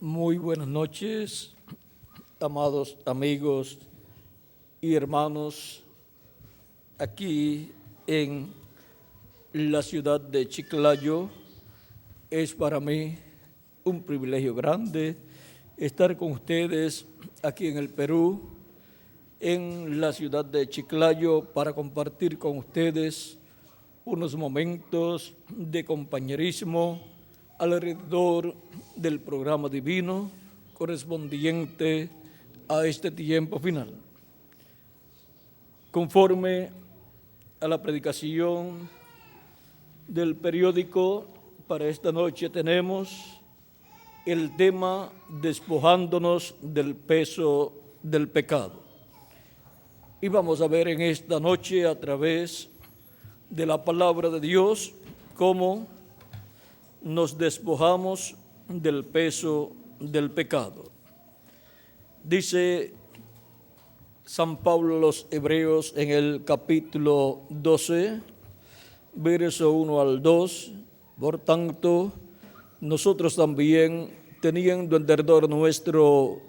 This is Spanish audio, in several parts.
Muy buenas noches, amados amigos y hermanos, aquí en la ciudad de Chiclayo. Es para mí un privilegio grande estar con ustedes aquí en el Perú, en la ciudad de Chiclayo, para compartir con ustedes unos momentos de compañerismo alrededor del programa divino correspondiente a este tiempo final. Conforme a la predicación del periódico, para esta noche tenemos el tema despojándonos del peso del pecado. Y vamos a ver en esta noche, a través de la palabra de Dios, cómo nos despojamos del peso del pecado. Dice San Pablo a los Hebreos en el capítulo 12, verso 1 al 2, por tanto, nosotros también, teniendo en derredor nuestro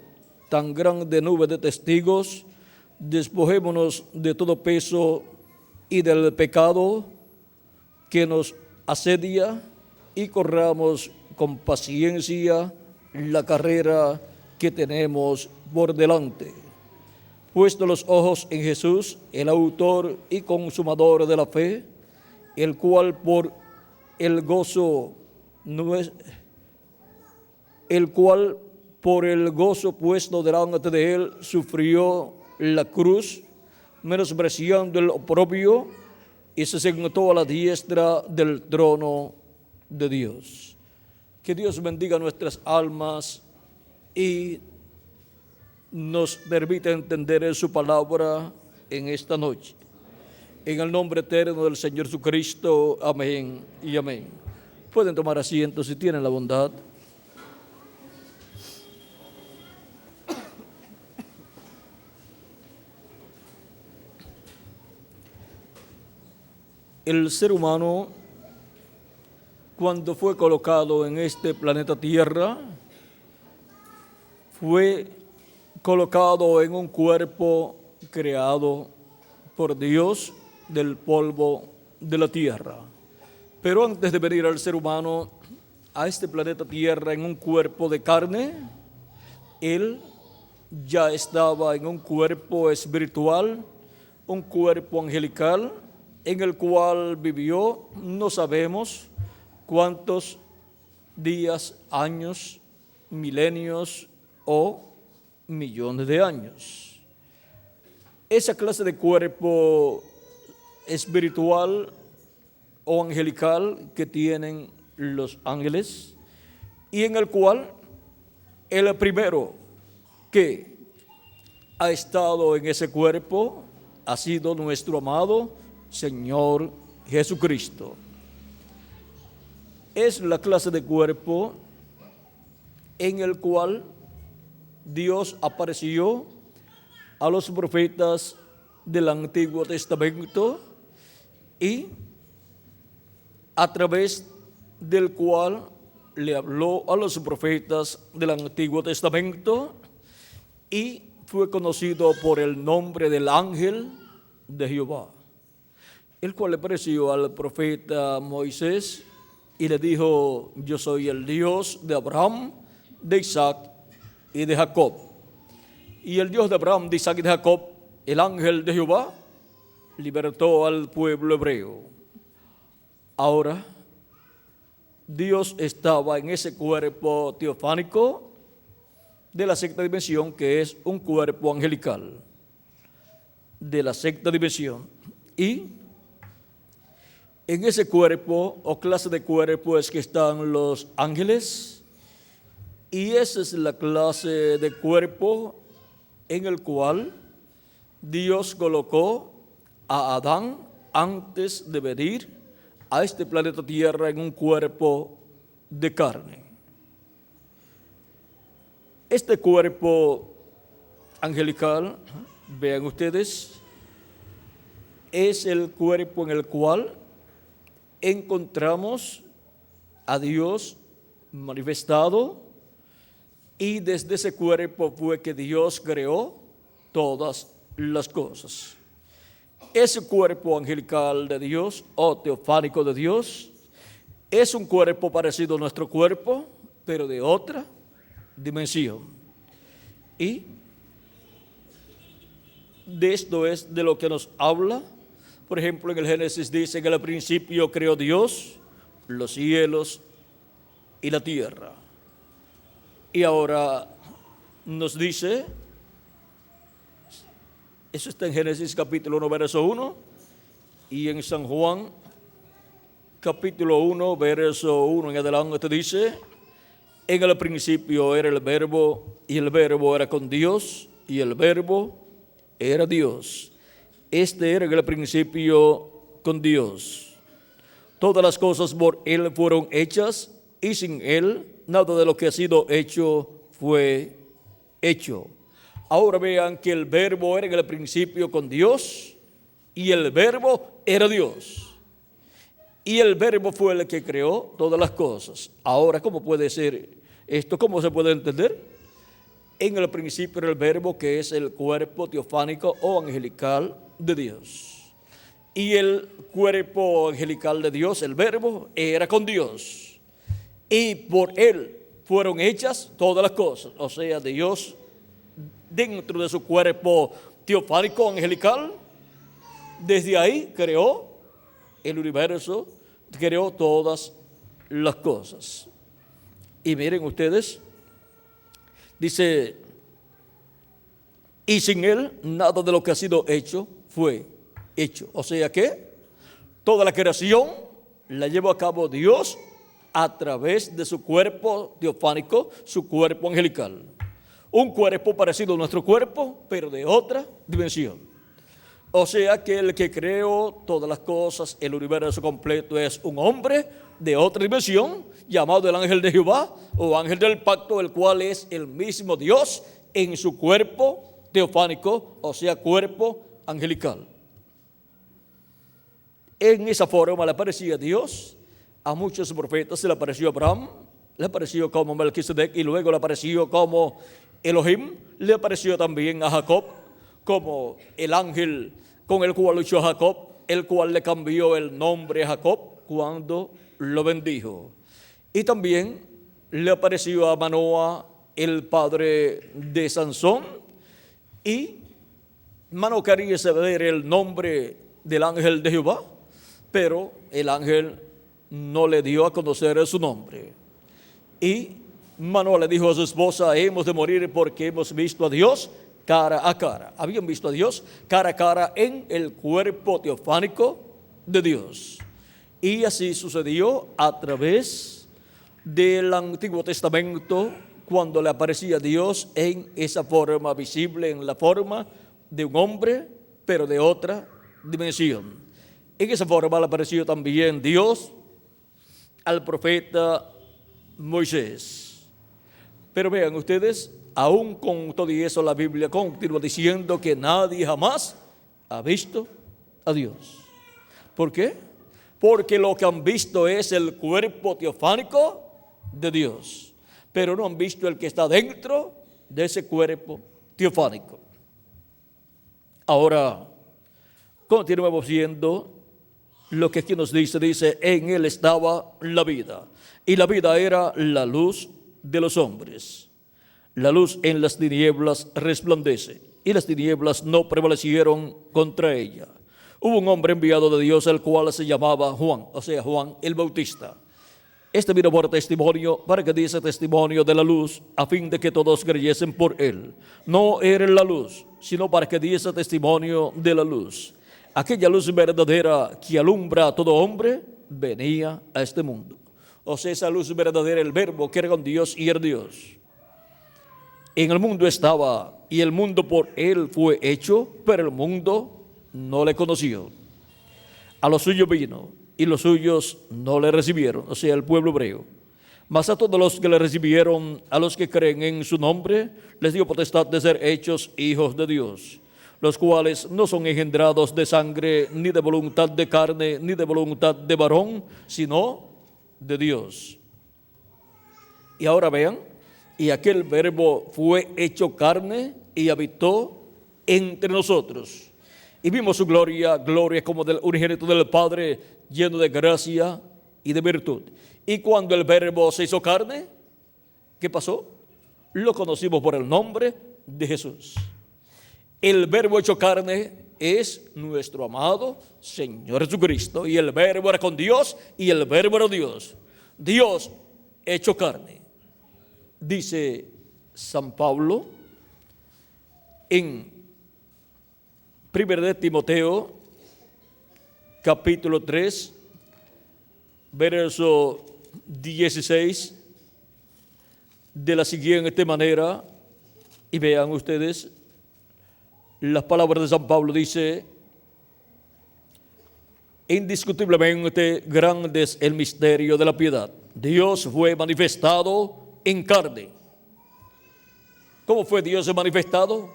tan grande nube de testigos, despojémonos de todo peso y del pecado que nos asedia, y corramos con paciencia la carrera que tenemos por delante. Puesto los ojos en Jesús, el autor y consumador de la fe, el cual por el gozo puesto delante de él sufrió la cruz, menospreciando el oprobio, y se sentó a la diestra del trono de Dios. Que Dios bendiga nuestras almas y nos permita entender su palabra en esta noche. En el nombre eterno del Señor Jesucristo, amén y amén. Pueden tomar asiento si tienen la bondad. El ser humano, cuando fue colocado en este planeta Tierra, fue colocado en un cuerpo creado por Dios del polvo de la tierra. Pero antes de venir al ser humano a este planeta Tierra en un cuerpo de carne, él ya estaba en un cuerpo espiritual, un cuerpo angelical, en el cual vivió, no sabemos cuántos días, años, milenios o millones de años. Esa clase de cuerpo espiritual o angelical que tienen los ángeles, y en el cual el primero que ha estado en ese cuerpo ha sido nuestro amado Señor Jesucristo. Es la clase de cuerpo en el cual Dios apareció a los profetas del Antiguo Testamento, y a través del cual le habló a los profetas del Antiguo Testamento, y fue conocido por el nombre del ángel de Jehová, el cual le apareció al profeta Moisés y le dijo: yo soy el Dios de Abraham, de Isaac y de Jacob. Y el Dios de Abraham, de Isaac y de Jacob, el ángel de Jehová, libertó al pueblo hebreo. Ahora, Dios estaba en ese cuerpo teofánico de la sexta dimensión, que es un cuerpo angelical de la sexta dimensión, y en ese cuerpo o clase de cuerpo es que están los ángeles, y esa es la clase de cuerpo en el cual Dios colocó a Adán antes de venir a este planeta Tierra en un cuerpo de carne. Este cuerpo angelical, vean ustedes, es el cuerpo en el cual encontramos a Dios manifestado y desde ese cuerpo fue que Dios creó todas las cosas. Ese cuerpo angelical de Dios o teofánico de Dios es un cuerpo parecido a nuestro cuerpo, pero de otra dimensión. Y de esto es de lo que nos habla. Por ejemplo, en el Génesis dice que al principio creó Dios los cielos y la tierra. Y ahora nos dice, eso está en Génesis capítulo 1, verso 1, y en San Juan capítulo 1, verso 1 en adelante dice, en el principio era el verbo, y el verbo era con Dios, y el verbo era Dios. Este era en el principio con Dios. Todas las cosas por Él fueron hechas, y sin Él nada de lo que ha sido hecho fue hecho. Ahora vean que el verbo era en el principio con Dios, y el verbo era Dios. Y el verbo fue el que creó todas las cosas. Ahora, ¿cómo puede ser esto? ¿Cómo se puede entender? En el principio era el verbo, que es el cuerpo teofánico o angelical de Dios. Y el cuerpo angelical de Dios, el verbo, era con Dios. Y por Él fueron hechas todas las cosas. O sea, Dios, dentro de su cuerpo teofánico angelical, desde ahí creó el universo, creó todas las cosas. Y miren ustedes, dice, y sin Él nada de lo que ha sido hecho fue hecho. O sea que toda la creación la llevó a cabo Dios a través de su cuerpo teofánico, su cuerpo angelical. Un cuerpo parecido a nuestro cuerpo, pero de otra dimensión. O sea que el que creó todas las cosas, el universo completo, es un hombre de otra dimensión, llamado el ángel de Jehová o ángel del pacto, el cual es el mismo Dios en su cuerpo teofánico, o sea, cuerpo angelical. En esa forma le aparecía Dios a muchos profetas. Se le apareció a Abraham, le apareció como Melquisedec, y luego le apareció como Elohim. Le apareció también a Jacob como el ángel con el cual luchó Jacob, el cual le cambió el nombre a Jacob cuando lo bendijo. Y también le apareció a Manoa, el padre de Sansón, y Manoa quería saber el nombre del ángel de Jehová, pero el ángel no le dio a conocer su nombre. Y Manoa le dijo a su esposa, hemos de morir porque hemos visto a Dios cara a cara. Habían visto a Dios cara a cara en el cuerpo teofánico de Dios. Y así sucedió a través del Antiguo Testamento, cuando le aparecía Dios en esa forma visible, en la forma de un hombre, pero de otra dimensión. En esa forma le apareció también Dios al profeta Moisés. Pero vean ustedes, aún con todo y eso, la Biblia continúa diciendo que nadie jamás ha visto a Dios. ¿Por qué? Porque lo que han visto es el cuerpo teofánico de Dios, pero no han visto el que está dentro de ese cuerpo teofánico. Ahora, continuamos viendo lo que aquí nos dice, en Él estaba la vida, y la vida era la luz de los hombres. La luz en las tinieblas resplandece, y las tinieblas no prevalecieron contra ella. Hubo un hombre enviado de Dios, el cual se llamaba Juan, o sea, Juan el Bautista. Este vino por testimonio, para que diese testimonio de la luz, a fin de que todos creyesen por él. No era la luz, sino para que diese testimonio de la luz. Aquella luz verdadera que alumbra a todo hombre, venía a este mundo. O sea, esa luz verdadera, el verbo que era con Dios y era Dios. En el mundo estaba, y el mundo por él fue hecho, pero el mundo no le conoció. A los suyos vino, y los suyos no le recibieron, o sea, el pueblo hebreo. Mas a todos los que le recibieron, a los que creen en su nombre, les dio potestad de ser hechos hijos de Dios, los cuales no son engendrados de sangre, ni de voluntad de carne, ni de voluntad de varón, sino de Dios. Y ahora vean Y aquel verbo fue hecho carne y habitó entre nosotros. Y vimos su gloria, gloria como del unigénito del Padre, lleno de gracia y de virtud. Y cuando el verbo se hizo carne, ¿qué pasó? Lo conocimos por el nombre de Jesús. El verbo hecho carne es nuestro amado Señor Jesucristo. Y el verbo era con Dios y el verbo era Dios. Dios hecho carne. Dice San Pablo en 1 de Timoteo, capítulo 3, verso 16, de la siguiente manera, y vean ustedes, las palabras de San Pablo dice: indiscutiblemente grande es el misterio de la piedad. Dios fue manifestado en carne. ¿Cómo fue Dios manifestado?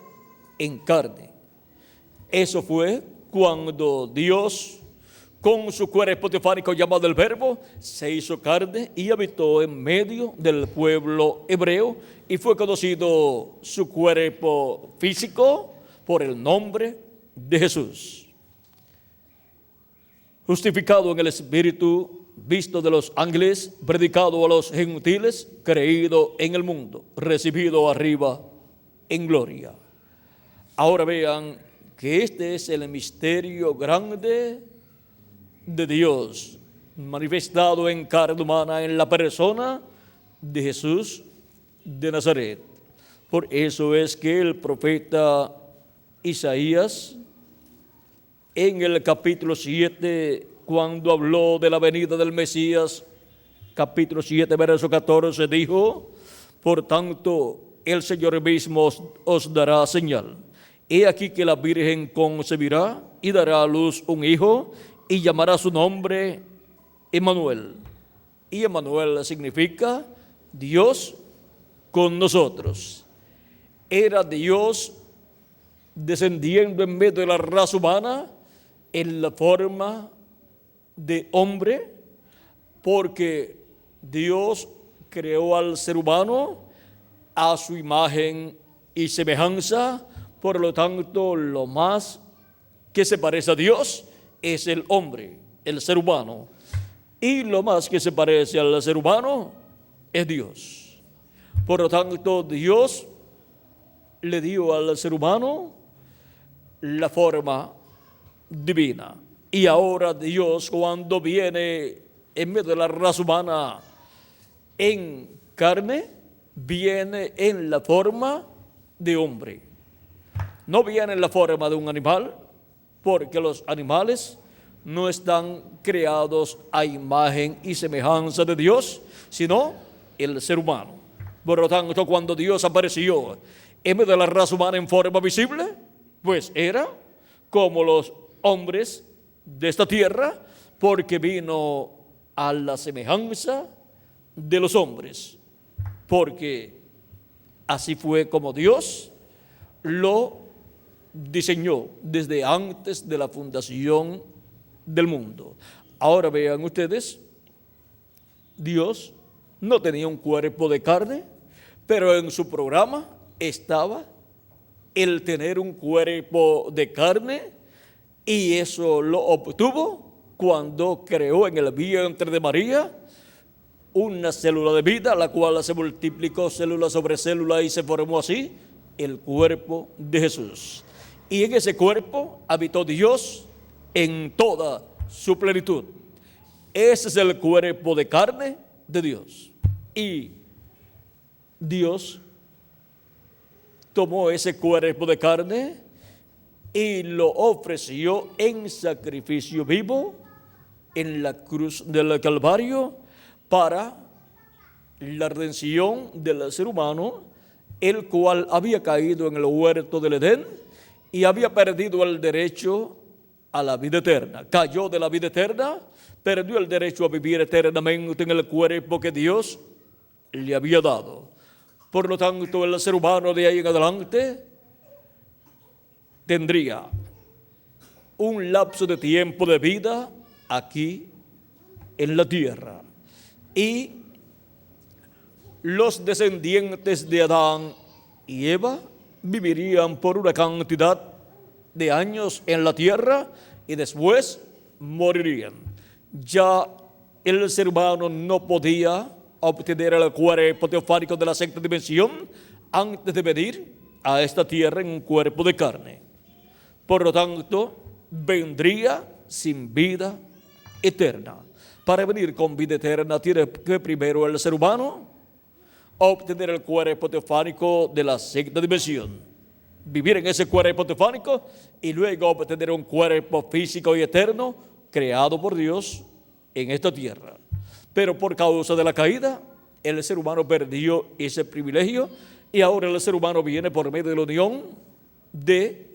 En carne. Eso fue cuando Dios, con su cuerpo teofánico llamado el Verbo, se hizo carne y habitó en medio del pueblo hebreo, y fue conocido su cuerpo físico por el nombre de Jesús. Justificado en el Espíritu, visto de los ángeles, predicado a los gentiles, creído en el mundo, recibido arriba en gloria. Ahora vean que este es el misterio grande de Dios, manifestado en carne humana en la persona de Jesús de Nazaret. Por eso es que el profeta Isaías, en el capítulo 7, cuando habló de la venida del Mesías, capítulo 7, verso 14, dijo: por tanto, el Señor mismo os dará señal. He aquí que la Virgen concebirá y dará a luz un hijo, y llamará su nombre Emmanuel. Y Emmanuel significa Dios con nosotros. Era Dios descendiendo en medio de la raza humana en la forma de hombre, porque Dios creó al ser humano a su imagen y semejanza. Por lo tanto, lo más que se parece a Dios es el hombre, el ser humano. Y lo más que se parece al ser humano es Dios. Por lo tanto, Dios le dio al ser humano la forma divina. Y ahora Dios, cuando viene en medio de la raza humana en carne, viene en la forma de hombre. No viene en la forma de un animal, porque los animales no están creados a imagen y semejanza de Dios, sino el ser humano. Por lo tanto, cuando Dios apareció en medio de la raza humana en forma visible, pues era como los hombres de esta tierra, porque vino a la semejanza de los hombres, porque así fue como Dios lo diseñó desde antes de la fundación del mundo. Ahora vean ustedes, Dios no tenía un cuerpo de carne, pero en su programa estaba el tener un cuerpo de carne, y eso lo obtuvo cuando creó en el vientre de María una célula de vida, la cual se multiplicó célula sobre célula y se formó así el cuerpo de Jesús. Y en ese cuerpo habitó Dios en toda su plenitud. Ese es el cuerpo de carne de Dios. Y Dios tomó ese cuerpo de carne y lo ofreció en sacrificio vivo en la cruz del Calvario para la redención del ser humano, el cual había caído en el huerto del Edén y había perdido el derecho a la vida eterna. Cayó de la vida eterna, perdió el derecho a vivir eternamente en el cuerpo que Dios le había dado. Por lo tanto, el ser humano de ahí en adelante tendría un lapso de tiempo de vida aquí en la tierra. Y los descendientes de Adán y Eva vivirían por una cantidad de años en la tierra y después morirían. Ya el ser humano no podía obtener el cuerpo teofánico de la sexta dimensión antes de venir a esta tierra en un cuerpo de carne. Por lo tanto, vendría sin vida eterna. Para venir con vida eterna tiene que primero el ser humano obtener el cuerpo teofánico de la sexta dimensión, vivir en ese cuerpo teofánico y luego obtener un cuerpo físico y eterno creado por Dios en esta tierra. Pero por causa de la caída, el ser humano perdió ese privilegio y ahora el ser humano viene por medio de la unión de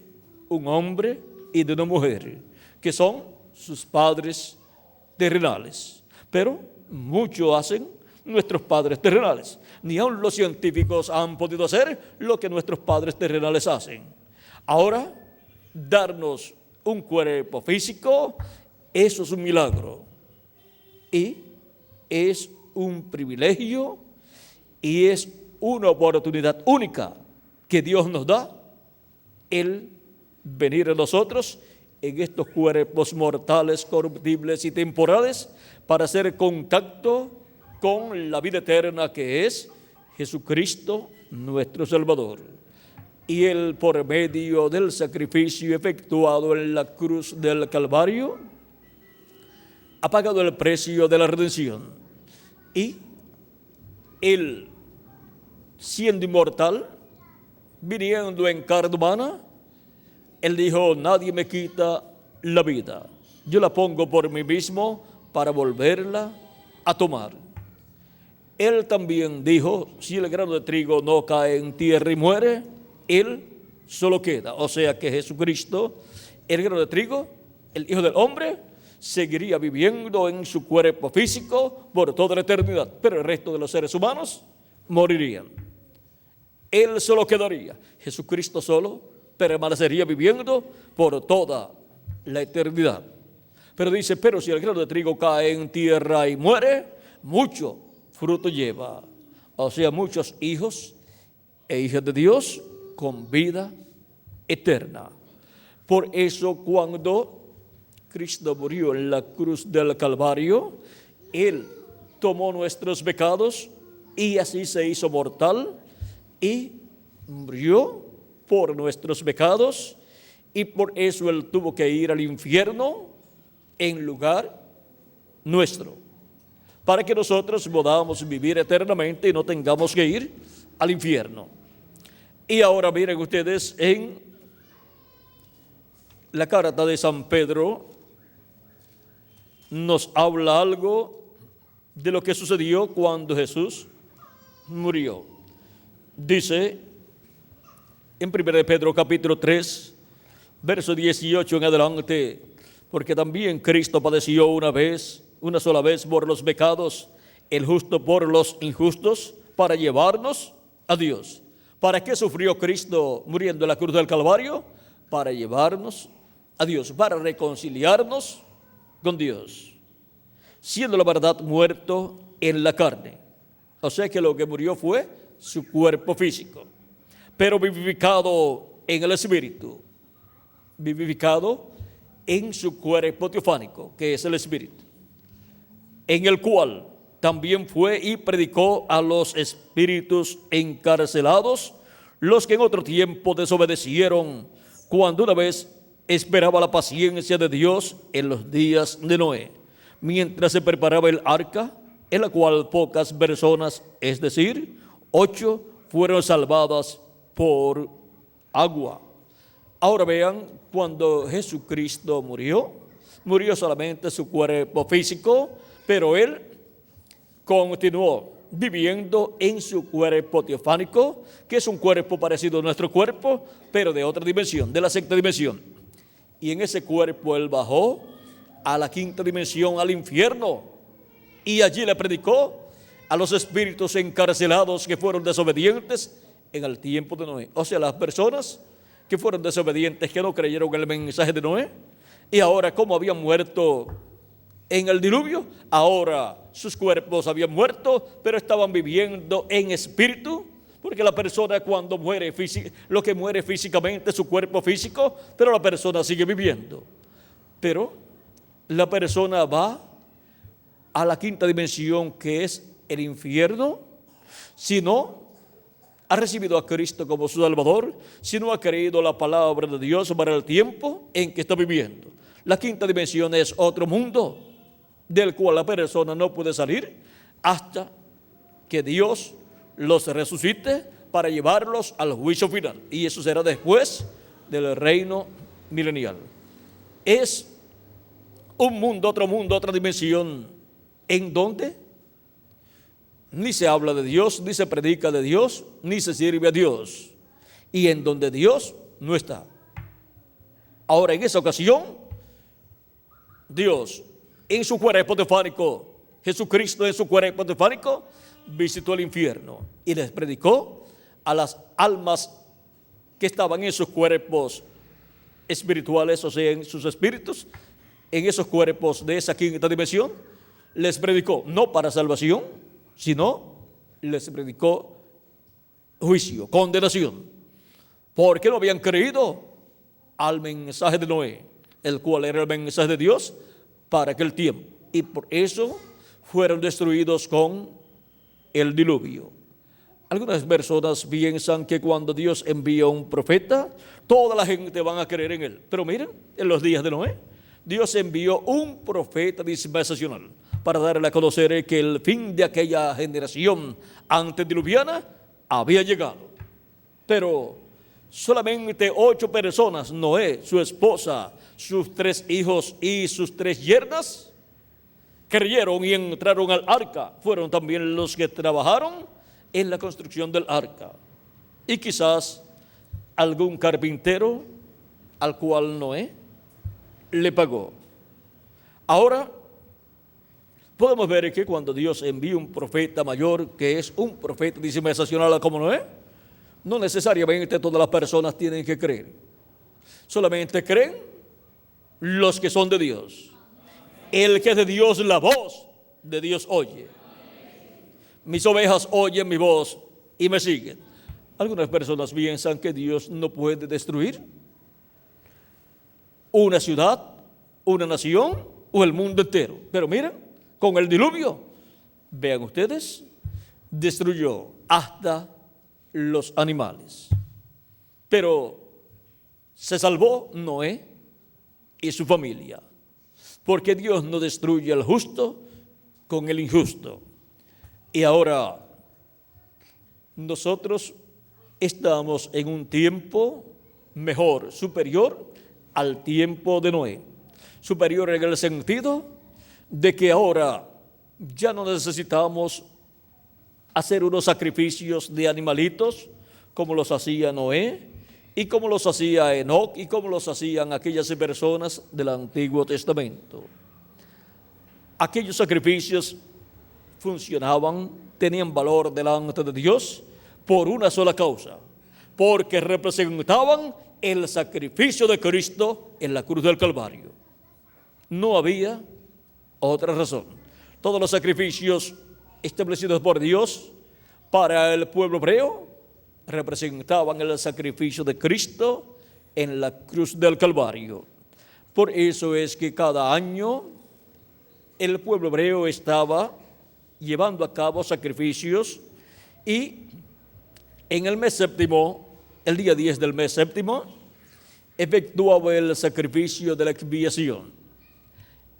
un hombre y de una mujer, que son sus padres terrenales. Pero mucho hacen nuestros padres terrenales. Ni aun los científicos han podido hacer lo que nuestros padres terrenales hacen. Ahora, darnos un cuerpo físico, eso es un milagro. Y es un privilegio y es una oportunidad única que Dios nos da, el venir a nosotros en estos cuerpos mortales, corruptibles y temporales para hacer contacto con la vida eterna que es Jesucristo nuestro Salvador. Y Él, por medio del sacrificio efectuado en la cruz del Calvario, ha pagado el precio de la redención. Y Él, siendo inmortal, viniendo en carne humana, Él dijo: nadie me quita la vida, yo la pongo por mí mismo para volverla a tomar. Él también dijo: si el grano de trigo no cae en tierra y muere, él solo queda. O sea que Jesucristo, el grano de trigo, el Hijo del Hombre, seguiría viviendo en su cuerpo físico por toda la eternidad, pero el resto de los seres humanos morirían. Él solo quedaría. Jesucristo solo permanecería viviendo por toda la eternidad. Pero dice: pero si el grano de trigo cae en tierra y muere, mucho fruto lleva. O sea, muchos hijos e hijas de Dios con vida eterna. Por eso, cuando Cristo murió en la cruz del Calvario, Él tomó nuestros pecados y así se hizo mortal y murió por nuestros pecados, y por eso Él tuvo que ir al infierno en lugar nuestro, para que nosotros podamos vivir eternamente y no tengamos que ir al infierno. Y ahora miren ustedes, en la carta de San Pedro nos habla algo de lo que sucedió cuando Jesús murió. Dice en 1 Pedro capítulo 3, verso 18 en adelante: porque también Cristo padeció una sola vez por los pecados, el justo por los injustos, para llevarnos a Dios. ¿Para qué sufrió Cristo muriendo en la cruz del Calvario? Para llevarnos a Dios, para reconciliarnos con Dios, siendo la verdad muerto en la carne. O sea que lo que murió fue su cuerpo físico, pero vivificado en el Espíritu, vivificado en su cuerpo teofánico, que es el Espíritu, en el cual también fue y predicó a los espíritus encarcelados, los que en otro tiempo desobedecieron, cuando una vez esperaba la paciencia de Dios en los días de Noé, mientras se preparaba el arca, en la cual pocas personas, es decir, 8, fueron salvadas por agua. Ahora vean, cuando Jesucristo murió solamente su cuerpo físico, pero Él continuó viviendo en su cuerpo teofánico, que es un cuerpo parecido a nuestro cuerpo, pero de otra dimensión, de la sexta dimensión. Y en ese cuerpo Él bajó a la quinta dimensión, al infierno, y allí le predicó a los espíritus encarcelados que fueron desobedientes en el tiempo de Noé. O sea, las personas que fueron desobedientes, que no creyeron en el mensaje de Noé, y ahora, como habían muerto en el diluvio, ahora sus cuerpos habían muerto, pero estaban viviendo en espíritu, porque la persona cuando muere, lo que muere físicamente es su cuerpo físico, pero la persona sigue viviendo. Pero la persona va a la quinta dimensión, que es el infierno, si no ha recibido a Cristo como su Salvador, si no ha creído la palabra de Dios para el tiempo en que está viviendo. La quinta dimensión es otro mundo del cual la persona no puede salir hasta que Dios los resucite para llevarlos al juicio final. Y eso será después del reino milenial. Es un mundo, otra dimensión, en donde ni se habla de Dios, ni se predica de Dios, ni se sirve a Dios, y en donde Dios no está. Ahora, en esa ocasión, Dios en su cuerpo teofánico, Jesucristo en su cuerpo teofánico, visitó el infierno y les predicó a las almas que estaban en sus cuerpos espirituales, o sea, en sus espíritus, en esos cuerpos de esa quinta dimensión. Les predicó no para salvación, sino les predicó juicio, condenación, porque no habían creído al mensaje de Noé, el cual era el mensaje de Dios para aquel tiempo, y por eso fueron destruidos con el diluvio. Algunas personas piensan que cuando Dios envía un profeta, toda la gente van a creer en él. Pero miren, en los días de Noé, Dios envió un profeta dispensacional para darle a conocer que el fin de aquella generación antediluviana había llegado. Pero solamente 8 personas, Noé, su esposa, sus 3 hijos y sus 3 yernas, creyeron y entraron al arca. Fueron también los que trabajaron en la construcción del arca. Y quizás algún carpintero al cual Noé le pagó. Ahora podemos ver que cuando Dios envía un profeta mayor, que es un profeta dispensacional como Noé, no necesariamente todas las personas tienen que creer. Solamente creen los que son de Dios. El que es de Dios, la voz de Dios oye. Mis ovejas oyen mi voz y me siguen. Algunas personas piensan que Dios no puede destruir una ciudad, una nación o el mundo entero. Pero miren, con el diluvio, vean ustedes, destruyó hasta los animales. Pero se salvó Noé y su familia, porque Dios no destruye al justo con el injusto. Y ahora nosotros estamos en un tiempo mejor, superior al tiempo de Noé. Superior en el sentido de que ahora ya no necesitamos hacer unos sacrificios de animalitos como los hacía Noé y como los hacía Enoc y como los hacían aquellas personas del Antiguo Testamento. Aquellos sacrificios funcionaban, tenían valor delante de Dios por una sola causa, porque representaban el sacrificio de Cristo en la cruz del Calvario. No había otra razón. Todos los sacrificios establecidos por Dios para el pueblo hebreo representaban el sacrificio de Cristo en la cruz del Calvario. Por eso es que cada año el pueblo hebreo estaba llevando a cabo sacrificios, y en el mes séptimo, el día 10 del mes séptimo, efectuaba el sacrificio de la expiación,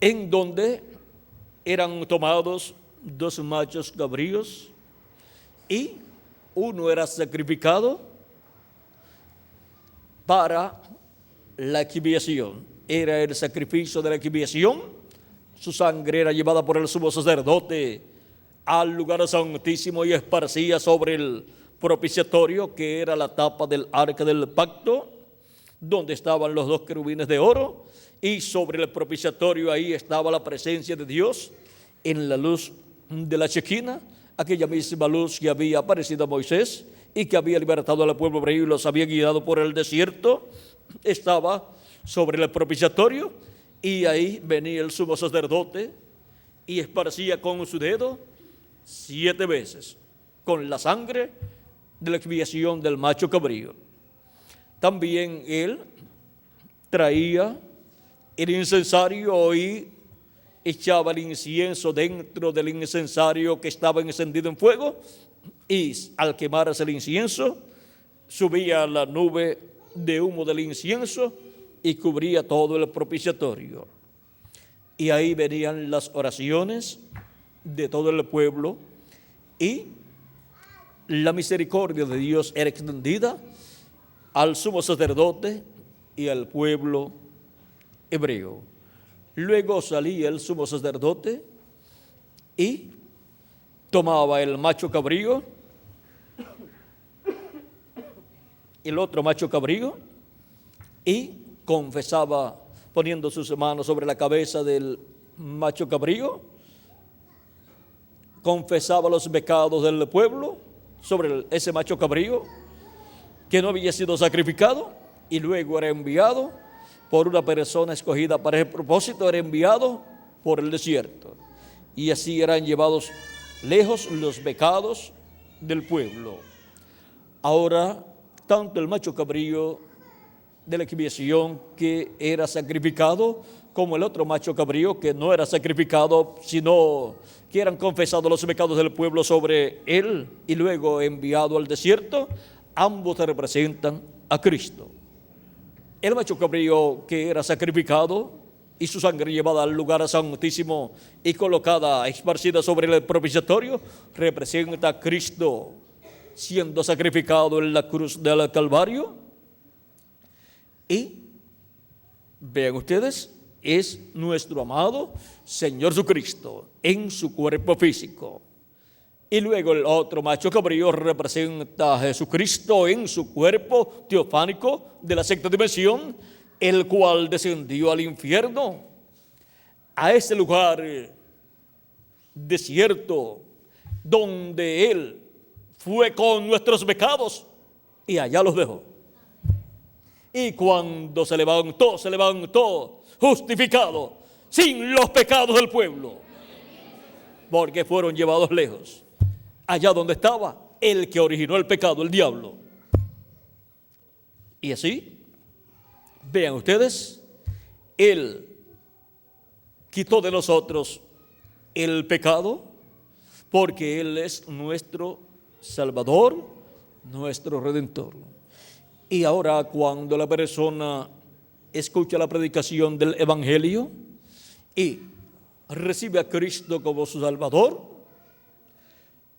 en donde eran tomados 2 machos cabríos y uno era sacrificado para la expiación. Era el sacrificio de la expiación. Su sangre era llevada por el sumo sacerdote al lugar santísimo y esparcía sobre el propiciatorio, que era la tapa del arca del pacto, donde estaban los 2 querubines de oro, y sobre el propiciatorio ahí estaba la presencia de Dios en la luz de la Shequina, aquella misma luz que había aparecido a Moisés y que había libertado al pueblo hebreo y los había guiado por el desierto. Estaba sobre el propiciatorio, y ahí venía el sumo sacerdote y esparcía con su dedo 7 veces con la sangre de la expiación del macho cabrío. También él traía el incensario y echaba el incienso dentro del incensario que estaba encendido en fuego, y al quemarse el incienso subía la nube de humo del incienso y cubría todo el propiciatorio. Y ahí venían las oraciones de todo el pueblo, y la misericordia de Dios era extendida al sumo sacerdote y al pueblo hebreo. Luego salía el sumo sacerdote y tomaba el macho cabrío, el otro macho cabrío, y confesaba poniendo sus manos sobre la cabeza del macho cabrío, confesaba los pecados del pueblo sobre ese macho cabrío que no había sido sacrificado, y luego era enviado por una persona escogida para ese propósito, era enviado por el desierto, y así eran llevados lejos los pecados del pueblo. Ahora, tanto el macho cabrío de la expiación que era sacrificado, como el otro macho cabrío que no era sacrificado, sino que eran confesados los pecados del pueblo sobre él y luego enviado al desierto, ambos representan a Cristo. El macho cabrío que era sacrificado y su sangre llevada al lugar santísimo y colocada, esparcida sobre el propiciatorio, representa a Cristo siendo sacrificado en la cruz del Calvario. Y vean ustedes, es nuestro amado Señor Jesucristo en su cuerpo físico. Y luego el otro macho cabrío representa a Jesucristo en su cuerpo teofánico de la sexta dimensión, el cual descendió al infierno, a ese lugar desierto donde Él fue con nuestros pecados y allá los dejó. Y cuando se levantó justificado, sin los pecados del pueblo, porque fueron llevados lejos, allá donde estaba el que originó el pecado, el diablo. Y así, vean ustedes, Él quitó de nosotros el pecado, porque Él es nuestro Salvador, nuestro Redentor. Y ahora, cuando la persona escucha la predicación del Evangelio y recibe a Cristo como su Salvador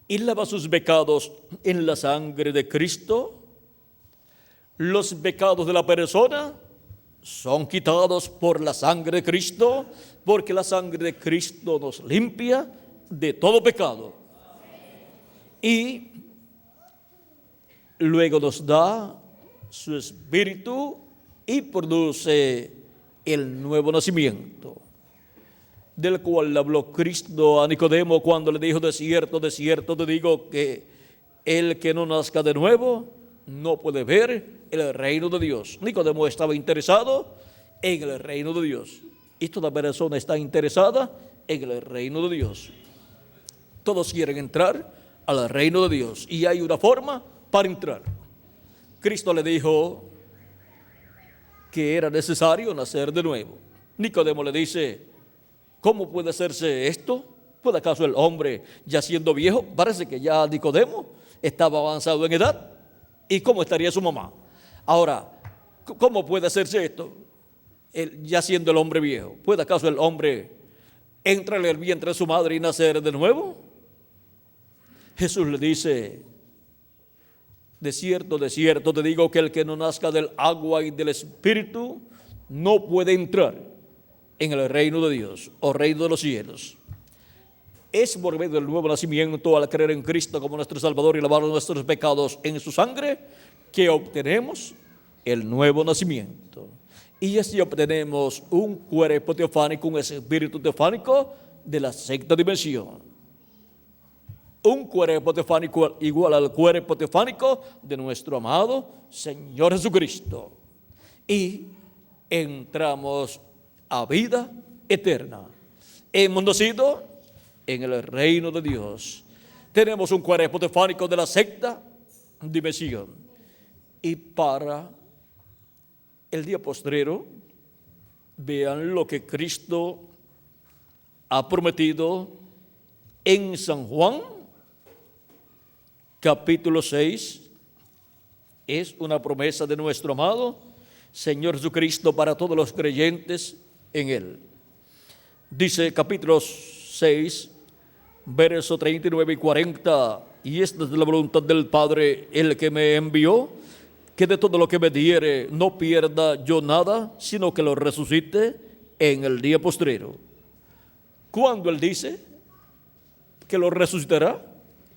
y lava sus pecados en la sangre de Cristo, los pecados de la persona son quitados por la sangre de Cristo, porque la sangre de Cristo nos limpia de todo pecado. Y luego nos da su espíritu y produce el nuevo nacimiento, del cual habló Cristo a Nicodemo cuando le dijo: de cierto te digo que el que no nazca de nuevo no puede ver el reino de Dios. Nicodemo estaba interesado en el reino de Dios, y toda persona está interesada en el reino de Dios. Todos quieren entrar al reino de Dios, y hay una forma para entrar. Cristo le dijo que era necesario nacer de nuevo. Nicodemo le dice: ¿cómo puede hacerse esto? ¿Puede acaso el hombre, ya siendo viejo? Parece que ya Nicodemo estaba avanzado en edad. ¿Y cómo estaría su mamá? Ahora, ¿cómo puede hacerse esto? Ya siendo el hombre viejo, ¿puede acaso el hombre entrar en el vientre de su madre y nacer de nuevo? Jesús le dice: de cierto te digo que el que no nazca del agua y del Espíritu no puede entrar en el reino de Dios o reino de los cielos. Es por medio del nuevo nacimiento, al creer en Cristo como nuestro Salvador y lavar nuestros pecados en su sangre, que obtenemos el nuevo nacimiento. Y así obtenemos un cuerpo teofánico, un espíritu teofánico de la sexta dimensión. Un cuerpo teofánico igual al cuerpo teofánico de nuestro amado Señor Jesucristo. Y entramos a vida eterna. Hemos nacido en el reino de Dios. Tenemos un cuerpo tefánico de la sexta dimensión. Y para el día postrero, vean lo que Cristo ha prometido en San Juan, capítulo 6. Es una promesa de nuestro amado Señor Jesucristo para todos los creyentes en Él. Dice capítulo 6, verso 39 y 40, y esta es la voluntad del Padre, el que me envió, que de todo lo que me diere no pierda yo nada, sino que lo resucite en el día postrero. ¿Cuándo Él dice que lo resucitará?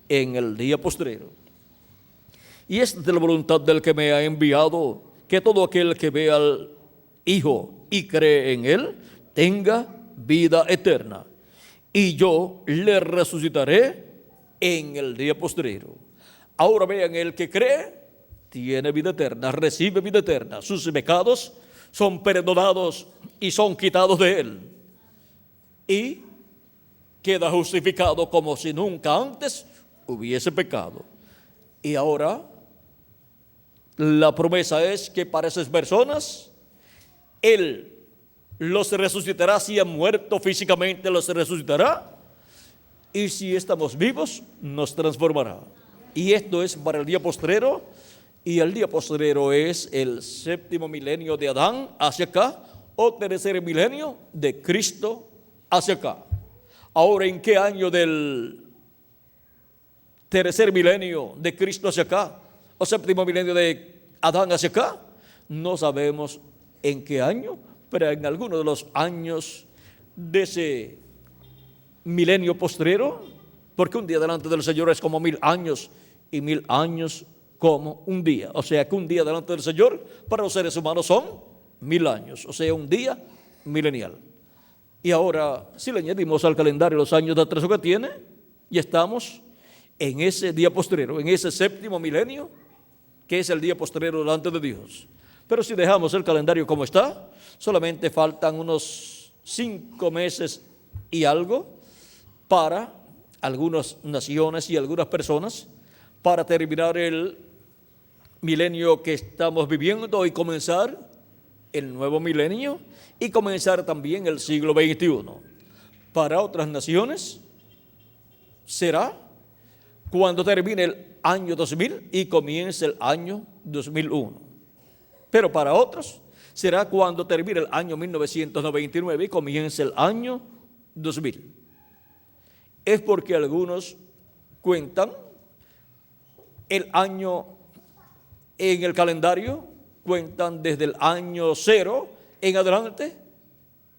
En el día postrero. Y esta es la voluntad del que me ha enviado, que todo aquel que vea al Hijo y cree en Él, tenga vida eterna. Y yo le resucitaré en el día postrero. Ahora vean, el que cree tiene vida eterna, recibe vida eterna. Sus pecados son perdonados y son quitados de él. Y queda justificado como si nunca antes hubiese pecado. Y ahora la promesa es que para esas personas Él los resucitará. Si han muerto físicamente, los resucitará. Y si estamos vivos, nos transformará. Y esto es para el día postrero. Y el día postrero es el séptimo milenio de Adán hacia acá, o tercer milenio de Cristo hacia acá. Ahora, ¿en qué año del tercer milenio de Cristo hacia acá, o séptimo milenio de Adán hacia acá? No sabemos en qué año, pero en alguno de los años de ese milenio postrero, porque un día delante del Señor es como 1000 años, y 1000 años como un día. O sea que un día delante del Señor para los seres humanos son 1000 años, o sea, un día milenial. Y ahora, si le añadimos al calendario los años de atraso que tiene, ya estamos en ese día postrero, en ese séptimo milenio, que es el día postrero delante de Dios. Pero si dejamos el calendario como está, solamente faltan unos 5 meses y algo para algunas naciones y algunas personas para terminar el milenio que estamos viviendo y comenzar el nuevo milenio y comenzar también el siglo XXI. Para otras naciones será cuando termine el año 2000 y comience el año 2001. Pero para otros será cuando termine el año 1999 y comience el año 2000. Es porque algunos cuentan el año en el calendario, cuentan desde el año 0 en adelante,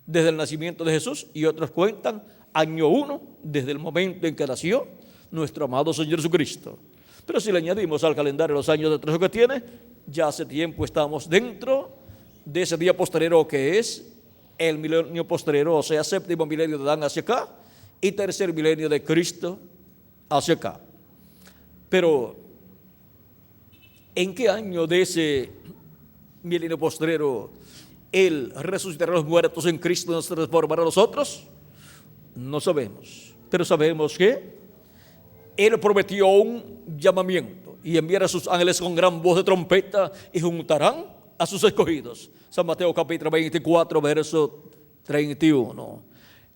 desde el nacimiento de Jesús, y otros cuentan año 1, desde el momento en que nació nuestro amado Señor Jesucristo. Pero si le añadimos al calendario los años de atraso que tiene, ya hace tiempo estamos dentro de ese día postrero que es el milenio postrero, o sea, séptimo milenio de Adán hacia acá y tercer milenio de Cristo hacia acá. Pero, ¿en qué año de ese milenio postrero Él resucitará a los muertos en Cristo y nos transformará a nosotros? No sabemos, pero sabemos que Él prometió un llamamiento y enviará a sus ángeles con gran voz de trompeta y juntarán a sus escogidos. San Mateo capítulo 24, verso 31.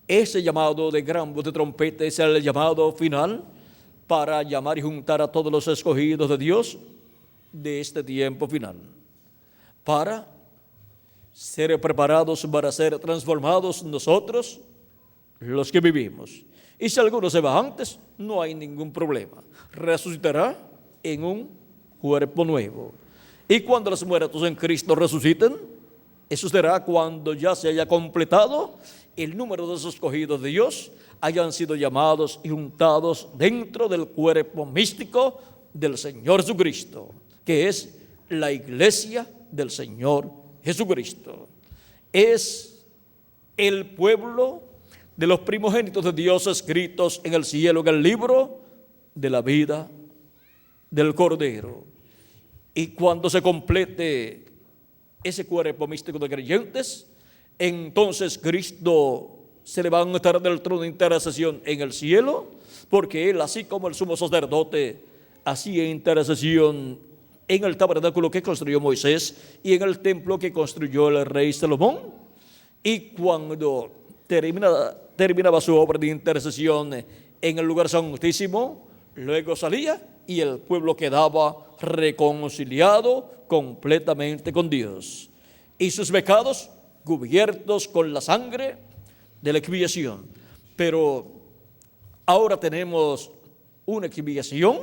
Ese llamado de gran voz de trompeta es el llamado final para llamar y juntar a todos los escogidos de Dios de este tiempo final, para ser preparados para ser transformados nosotros, los que vivimos. Y si alguno se va antes, no hay ningún problema. Resucitará en un cuerpo nuevo. Y cuando los muertos en Cristo resuciten, eso será cuando ya se haya completado el número de los escogidos de Dios, hayan sido llamados y juntados dentro del cuerpo místico del Señor Jesucristo, que es la iglesia del Señor Jesucristo. Es el pueblo de los primogénitos de Dios escritos en el cielo, en el libro de la vida del Cordero. Y cuando se complete ese cuerpo místico de creyentes, entonces Cristo se levanta del trono de intercesión en el cielo, porque Él, así como el sumo sacerdote, hacía intercesión en el tabernáculo que construyó Moisés y en el templo que construyó el rey Salomón. Y cuando terminaba su obra de intercesión en el lugar santísimo, luego salía y el pueblo quedaba reconciliado completamente con Dios, y sus pecados cubiertos con la sangre de la expiación. Pero ahora tenemos una expiación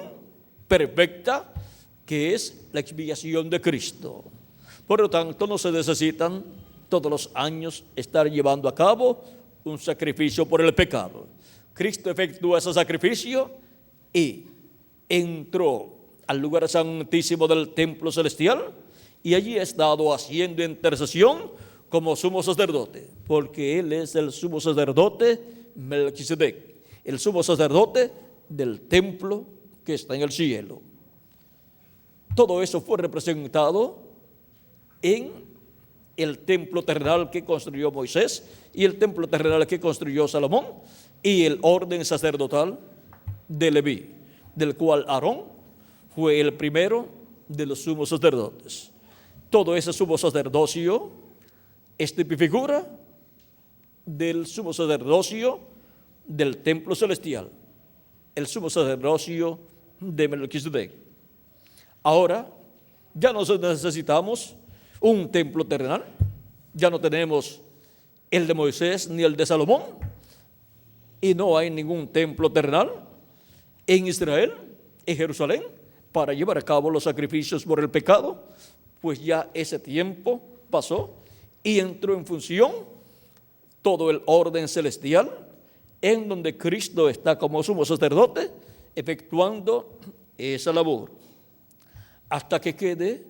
perfecta, que es la expiación de Cristo. Por lo tanto, no se necesitan todos los años estar llevando a cabo un sacrificio por el pecado. Cristo efectuó ese sacrificio y entró al lugar santísimo del templo celestial, y allí ha estado haciendo intercesión como sumo sacerdote, porque Él es el sumo sacerdote Melquisedec, el sumo sacerdote del templo que está en el cielo. Todo eso fue representado en el templo terrenal que construyó Moisés y el templo terrenal que construyó Salomón, y el orden sacerdotal de Leví, del cual Aarón fue el primero de los sumos sacerdotes. Todo ese sumo sacerdocio es figura del sumo sacerdocio del templo celestial, el sumo sacerdocio de Melquisedec. Ahora ya no necesitamos un templo terrenal, ya no tenemos el de Moisés ni el de Salomón, y no hay ningún templo terrenal en Israel, en Jerusalén, para llevar a cabo los sacrificios por el pecado, pues ya ese tiempo pasó y entró en función todo el orden celestial, en donde Cristo está como sumo sacerdote efectuando esa labor, hasta que quede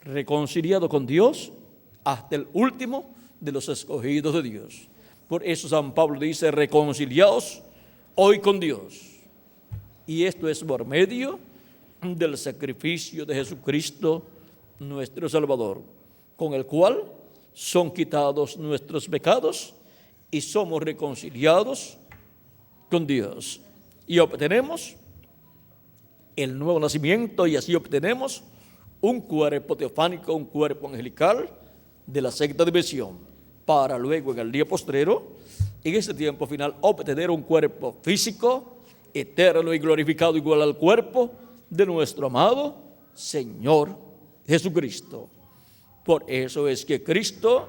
reconciliado con Dios hasta el último de los escogidos de Dios. Por eso San Pablo dice: reconciliaos hoy con Dios. Y esto es por medio del sacrificio de Jesucristo, nuestro Salvador, con el cual son quitados nuestros pecados y somos reconciliados con Dios. Y obtenemos el nuevo nacimiento, y así obtenemos un cuerpo teofánico, un cuerpo angelical de la sexta dimensión, para luego en el día postrero, en ese tiempo final, obtener un cuerpo físico, eterno y glorificado, igual al cuerpo de nuestro amado Señor Jesucristo. Por eso es que Cristo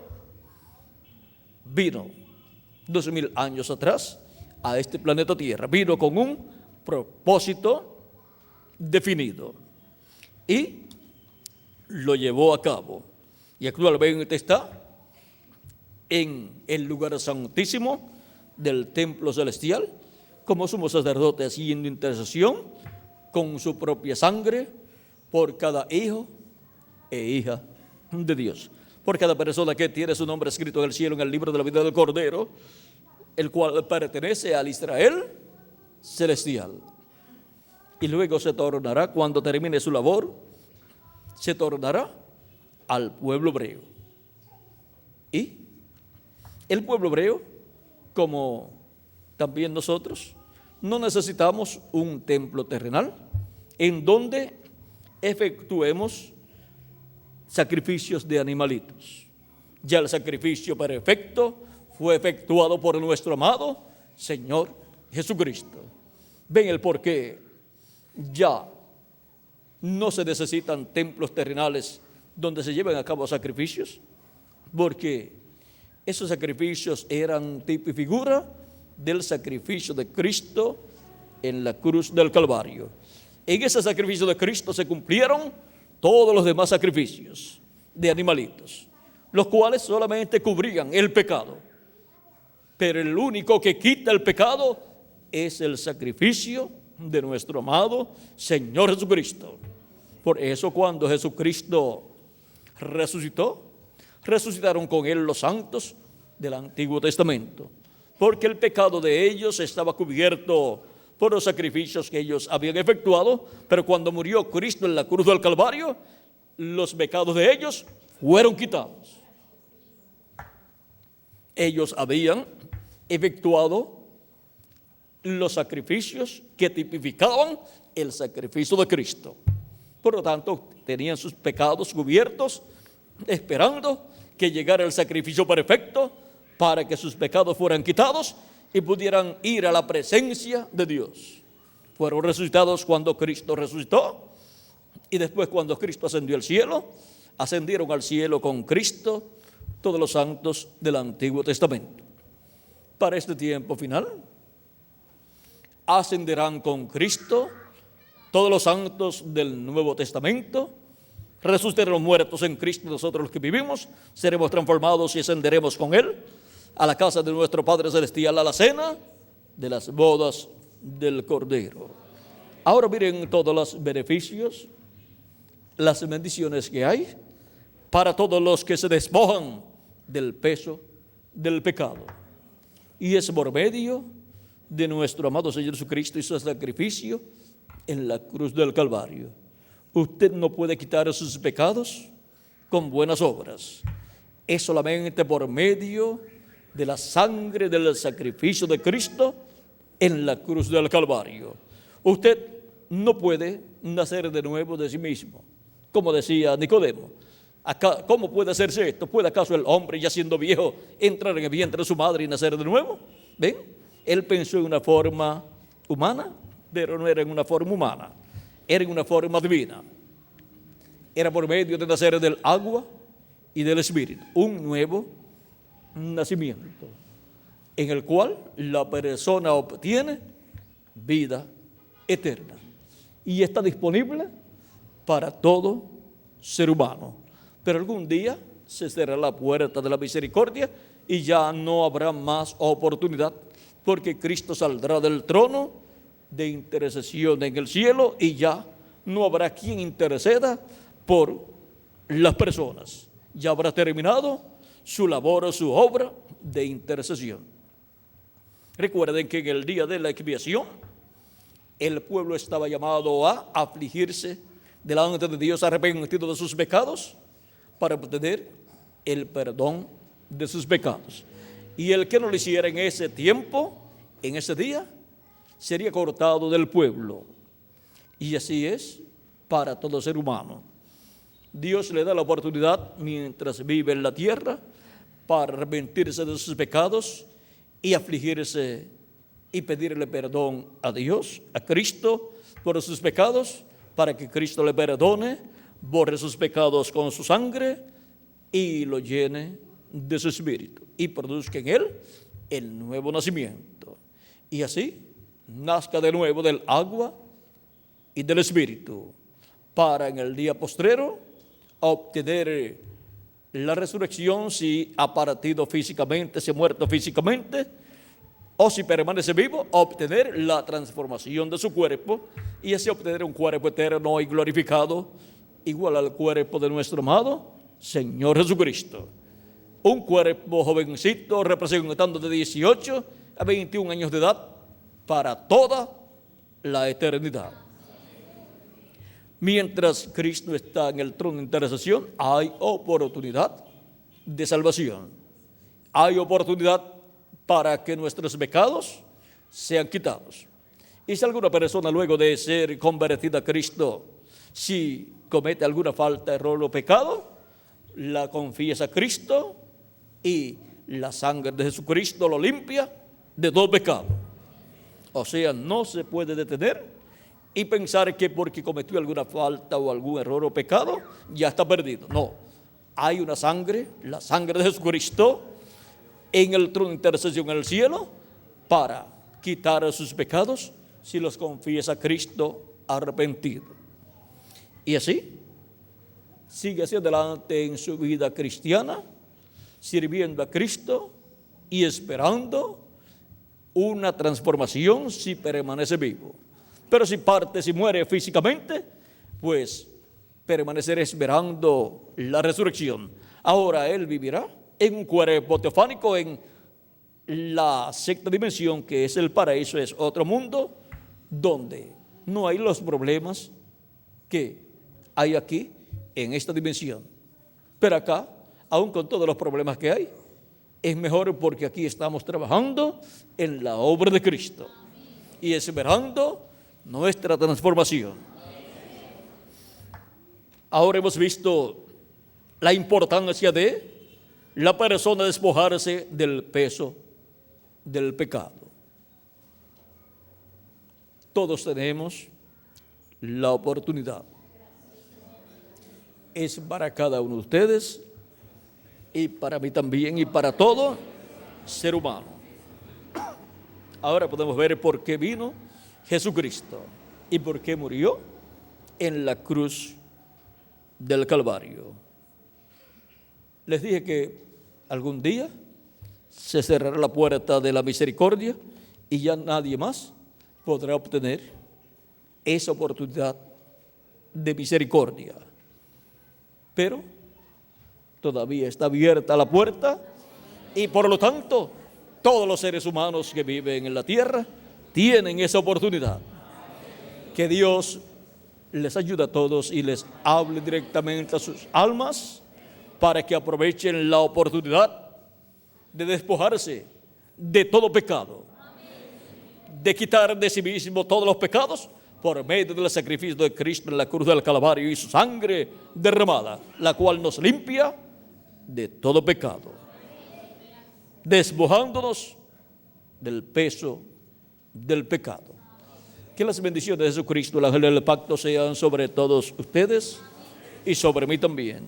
vino 2000 años atrás a este planeta Tierra, vino con un propósito definido y lo llevó a cabo, y actualmente está en el lugar santísimo del templo celestial como sumo sacerdote, haciendo intercesión con su propia sangre por cada hijo e hija de Dios, por cada persona que tiene su nombre escrito en el cielo en el libro de la vida del Cordero, el cual pertenece al Israel celestial. Y luego se tornará, cuando termine su labor, se tornará al pueblo hebreo. Y el pueblo hebreo, como también nosotros, no necesitamos un templo terrenal en donde efectuemos sacrificios de animalitos. Ya el sacrificio perfecto fue efectuado por nuestro amado Señor Jesucristo. ¿Ven el por qué ya no se necesitan templos terrenales donde se lleven a cabo sacrificios? Porque esos sacrificios eran tipo y figura del sacrificio de Cristo en la cruz del Calvario. En ese sacrificio de Cristo se cumplieron todos los demás sacrificios de animalitos, los cuales solamente cubrían el pecado. Pero el único que quita el pecado es el sacrificio de nuestro amado Señor Jesucristo. Por eso cuando Jesucristo resucitó, resucitaron con Él los santos del Antiguo Testamento, porque el pecado de ellos estaba cubierto por los sacrificios que ellos habían efectuado, pero cuando murió Cristo en la cruz del Calvario, los pecados de ellos fueron quitados. Ellos habían efectuado los sacrificios que tipificaban el sacrificio de Cristo. Por lo tanto, tenían sus pecados cubiertos, esperando que llegara el sacrificio perfecto para que sus pecados fueran quitados y pudieran ir a la presencia de Dios. Fueron resucitados cuando Cristo resucitó, y después cuando Cristo ascendió al cielo, ascendieron al cielo con Cristo todos los santos del Antiguo Testamento. Para este tiempo final, ascenderán con Cristo todos los santos del Nuevo Testamento, resucitarán los muertos en Cristo, nosotros los que vivimos, seremos transformados y ascenderemos con Él a la casa de nuestro Padre Celestial, a la cena de las bodas del Cordero. Ahora miren todos los beneficios, las bendiciones que hay para todos los que se despojan del peso del pecado. Y es por medio de nuestro amado Señor Jesucristo y su sacrificio en la cruz del Calvario. Usted no puede quitar sus pecados con buenas obras. Es solamente por medio de la sangre del sacrificio de Cristo en la cruz del Calvario. Usted no puede nacer de nuevo de sí mismo. Como decía Nicodemo, ¿cómo puede hacerse esto? ¿Puede acaso el hombre, ya siendo viejo, entrar en el vientre de su madre y nacer de nuevo? ¿Ven? Él pensó en una forma humana, pero no era en una forma humana, era en una forma divina. Era por medio de nacer del agua y del Espíritu, un nuevo nacimiento, en el cual la persona obtiene vida eterna y está disponible para todo ser humano. Pero algún día se cerrará la puerta de la misericordia y ya no habrá más oportunidad, porque Cristo saldrá del trono de intercesión en el cielo y ya no habrá quien interceda por las personas. Ya habrá terminado su labor o su obra de intercesión. Recuerden que en el día de la expiación el pueblo estaba llamado a afligirse delante de Dios, arrepentido de sus pecados, para obtener el perdón de sus pecados. Y el que no lo hiciera en ese tiempo, en ese día, sería cortado del pueblo. Y así es para todo ser humano. Dios le da la oportunidad mientras vive en la tierra para arrepentirse de sus pecados y afligirse y pedirle perdón a Dios, a Cristo, por sus pecados, para que Cristo le perdone, borre sus pecados con su sangre y lo llene de su espíritu y produzca en él el nuevo nacimiento. Y así nazca de nuevo del agua y del espíritu, para en el día postrero obtener la resurrección, si ha partido físicamente, si ha muerto físicamente, o si permanece vivo, obtener la transformación de su cuerpo y así obtener un cuerpo eterno y glorificado, igual al cuerpo de nuestro amado Señor Jesucristo. Un cuerpo jovencito, representando de 18 a 21 años de edad, para toda la eternidad. Mientras Cristo está en el trono de intercesión, hay oportunidad de salvación. Hay oportunidad para que nuestros pecados sean quitados. Y si alguna persona, luego de ser convertida a Cristo, si comete alguna falta, error o pecado, la confiesa a Cristo y la sangre de Jesucristo lo limpia de todo pecado. O sea, no se puede detener y pensar que porque cometió alguna falta o algún error o pecado, ya está perdido. No, hay una sangre, la sangre de Jesucristo, en el trono de intercesión en el cielo, para quitar sus pecados si los confiesa a Cristo arrepentido. Y así sigue hacia adelante en su vida cristiana, sirviendo a Cristo y esperando una transformación si permanece vivo. Pero si parte, si muere físicamente, pues permanecerá esperando la resurrección. Ahora él vivirá en un cuerpo teofánico en la sexta dimensión, que es el paraíso, es otro mundo donde no hay los problemas que hay aquí en esta dimensión. Pero acá, aún con todos los problemas que hay, es mejor porque aquí estamos trabajando en la obra de Cristo y esperando nuestra transformación. Ahora hemos visto la importancia de la persona despojarse del peso del pecado. Todos tenemos la oportunidad. Es para cada uno de ustedes y para mí también y para todo ser humano. Ahora podemos ver por qué vino Jesucristo y por qué murió en la cruz del Calvario. Les dije que algún día se cerrará la puerta de la misericordia y ya nadie más podrá obtener esa oportunidad de misericordia. Pero todavía está abierta la puerta y por lo tanto todos los seres humanos que viven en la tierra tienen esa oportunidad. Que Dios les ayude a todos y les hable directamente a sus almas para que aprovechen la oportunidad de despojarse de todo pecado, de quitar de sí mismo todos los pecados por medio del sacrificio de Cristo en la cruz del Calvario y su sangre derramada, la cual nos limpia de todo pecado, despojándonos del peso del pecado. Que las bendiciones de Jesucristo, el ángel del pacto, sean sobre todos ustedes y sobre mí también,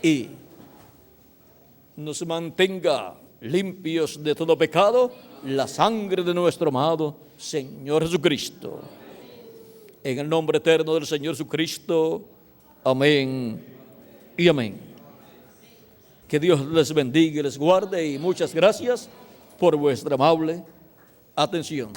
y nos mantenga limpios de todo pecado la sangre de nuestro amado Señor Jesucristo. En el nombre eterno del Señor Jesucristo, amén y amén. Que Dios les bendiga y les guarde, y muchas gracias por vuestra amable atención.